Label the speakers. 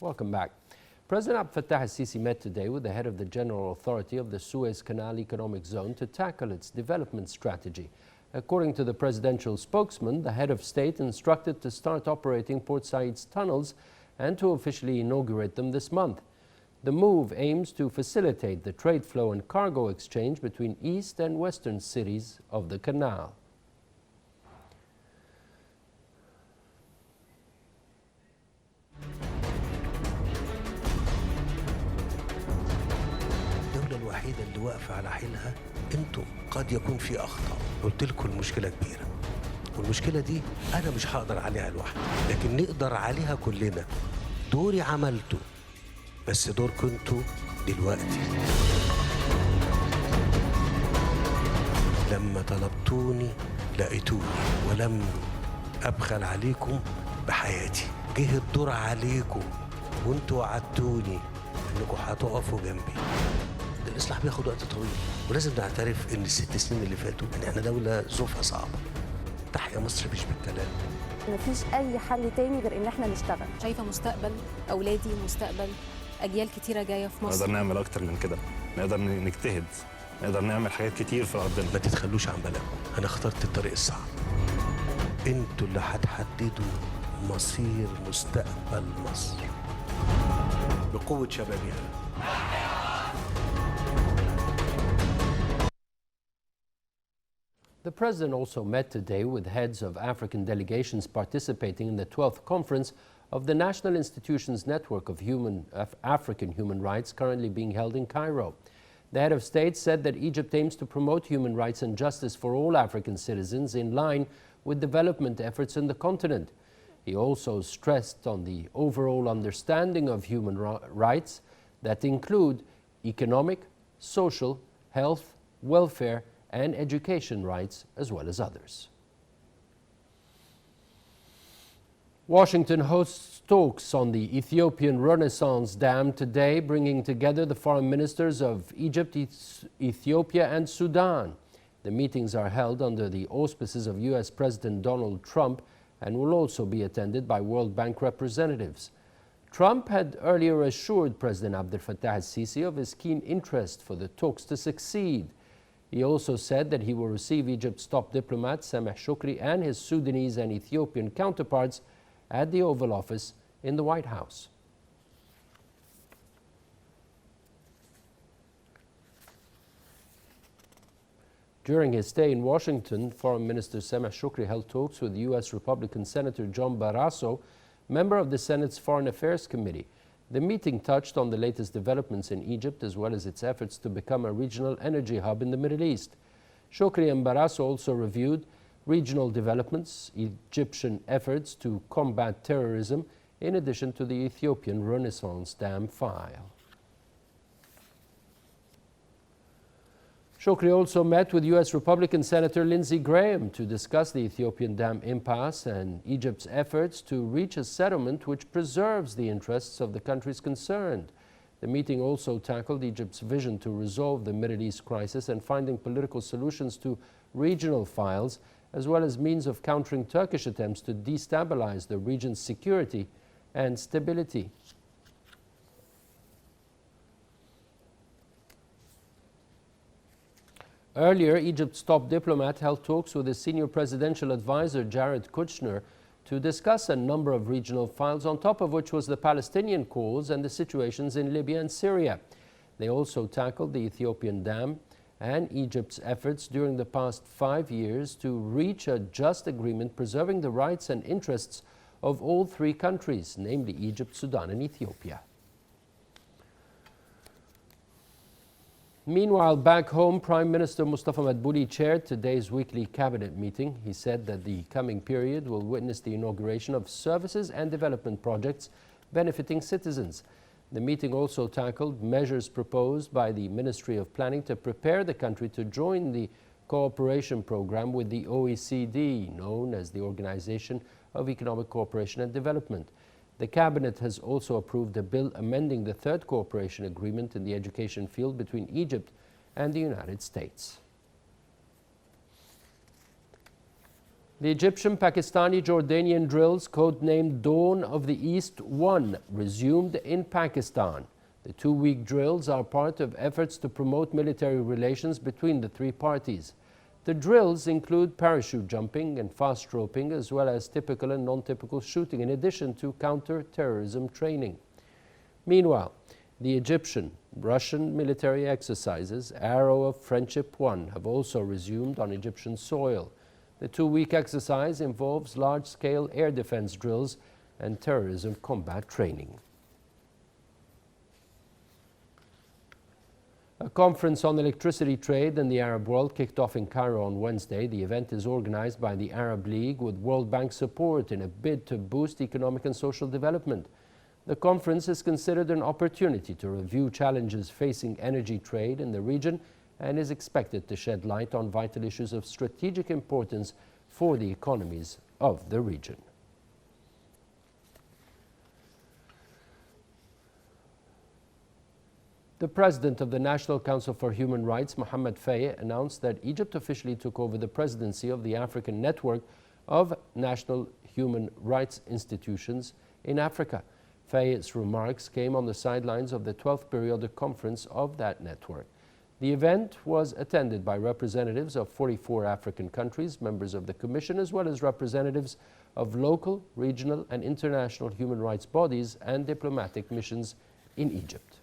Speaker 1: Welcome back. President Abdel Fattah al-Sisi met today with the head of the General Authority of the Suez Canal Economic Zone to tackle its development strategy. According to the presidential spokesman, the head of state instructed to start operating Port Said's tunnels and to officially inaugurate them this month. The move aims to facilitate the trade flow and cargo exchange between east and western cities of the canal.
Speaker 2: الدولة الوحيدة اللي واقفة على حيلها انتم. قد يكون في أخطاء، قلت لكم المشكلة كبيرة، والمشكلة دي أنا مش هقدر عليها لوحدي، لكن نقدر عليها كلنا. دوري عملته، بس دوركم انتوا دلوقتي. لما طلبتوني لقيتوني، ولم أبخل عليكم بحياتي. جه الدور عليكم وانتوا وعدتوني انكم هتقفوا جنبي. الإصلاح بياخد وقت طويل، ولازم نعترف ان ال6 سنين اللي فاتوا ان احنا دولة ظروفها صعبة. تحيا مصر مش بالكلام.
Speaker 3: مفيش أي حل تاني غير إن احنا نشتغل.
Speaker 4: شايفة مستقبل أولادي ومستقبل أجيال كتيرة جاية في مصر.
Speaker 5: نقدر نعمل أكتر من كده، نقدر نجتهد، نقدر نعمل حاجات كتير في أرضنا.
Speaker 2: ما تتخلوش عن بالكم، أنا اخترت الطريق الصعب. انتوا اللي هتحددوا مصير مستقبل مصر بقوة شبابها.
Speaker 1: The president also met today with heads of African delegations participating in the 12th conference of the National Institutions Network of African Human Rights currently being held in Cairo. The head of state said that Egypt aims to promote human rights and justice for all African citizens in line with development efforts in the continent. He also stressed on the overall understanding of human rights that include economic, social, health, welfare, and education rights, as well as others. Washington hosts talks on the Ethiopian Renaissance Dam today, bringing together the foreign ministers of Egypt, Ethiopia, and Sudan. The meetings are held under the auspices of U.S. President Donald Trump and will also be attended by World Bank representatives. Trump had earlier assured President Abdel Fattah al-Sisi of his keen interest for the talks to succeed. He also said that he will receive Egypt's top diplomat, Sameh Shoukry, and his Sudanese and Ethiopian counterparts at the Oval Office in the White House. During his stay in Washington, Foreign Minister Sameh Shoukry held talks with U.S. Republican Senator John Barrasso, member of the Senate's Foreign Affairs Committee. The meeting touched on the latest developments in Egypt as well as its efforts to become a regional energy hub in the Middle East. Shoukry and Barrasso also reviewed regional developments, Egyptian efforts to combat terrorism, in addition to the Ethiopian Renaissance Dam file. Shoukry also met with U.S. Republican Senator Lindsey Graham to discuss the Ethiopian dam impasse and Egypt's efforts to reach a settlement which preserves the interests of the countries concerned. The meeting also tackled Egypt's vision to resolve the Middle East crisis and finding political solutions to regional files, as well as means of countering Turkish attempts to destabilize the region's security and stability. Earlier, Egypt's top diplomat held talks with his senior presidential advisor, Jared Kushner, to discuss a number of regional files, on top of which was the Palestinian cause and the situations in Libya and Syria. They also tackled the Ethiopian dam and Egypt's efforts during the past 5 years to reach a just agreement preserving the rights and interests of all three countries, namely Egypt, Sudan, and Ethiopia. Meanwhile, back home, Prime Minister Mustafa Madbouli chaired today's weekly cabinet meeting. He said that the coming period will witness the inauguration of services and development projects benefiting citizens. The meeting also tackled measures proposed by the Ministry of Planning to prepare the country to join the cooperation program with the OECD, known as the Organization of Economic Cooperation and Development. The Cabinet has also approved a bill amending the third cooperation agreement in the education field between Egypt and the United States. The Egyptian-Pakistani-Jordanian drills, codenamed Dawn of the East 1, resumed in Pakistan. The two-week drills are part of efforts to promote military relations between the three parties. The drills include parachute jumping and fast roping, as well as typical and non-typical shooting, in addition to counter-terrorism training. Meanwhile, the Egyptian-Russian military exercises Arrow of Friendship 1 have also resumed on Egyptian soil. The two-week exercise involves large-scale air defense drills and terrorism combat training. A conference on electricity trade in the Arab world kicked off in Cairo on Wednesday. The event is organized by the Arab League with World Bank support in a bid to boost economic and social development. The conference is considered an opportunity to review challenges facing energy trade in the region and is expected to shed light on vital issues of strategic importance for the economies of the region. The president of the National Council for Human Rights, Mohammed Faye, announced that Egypt officially took over the presidency of the African Network of National Human Rights Institutions in Africa. Faye's remarks came on the sidelines of the 12th periodic conference of that network. The event was attended by representatives of 44 African countries, members of the Commission, as well as representatives of local, regional, and international human rights bodies and diplomatic missions in Egypt.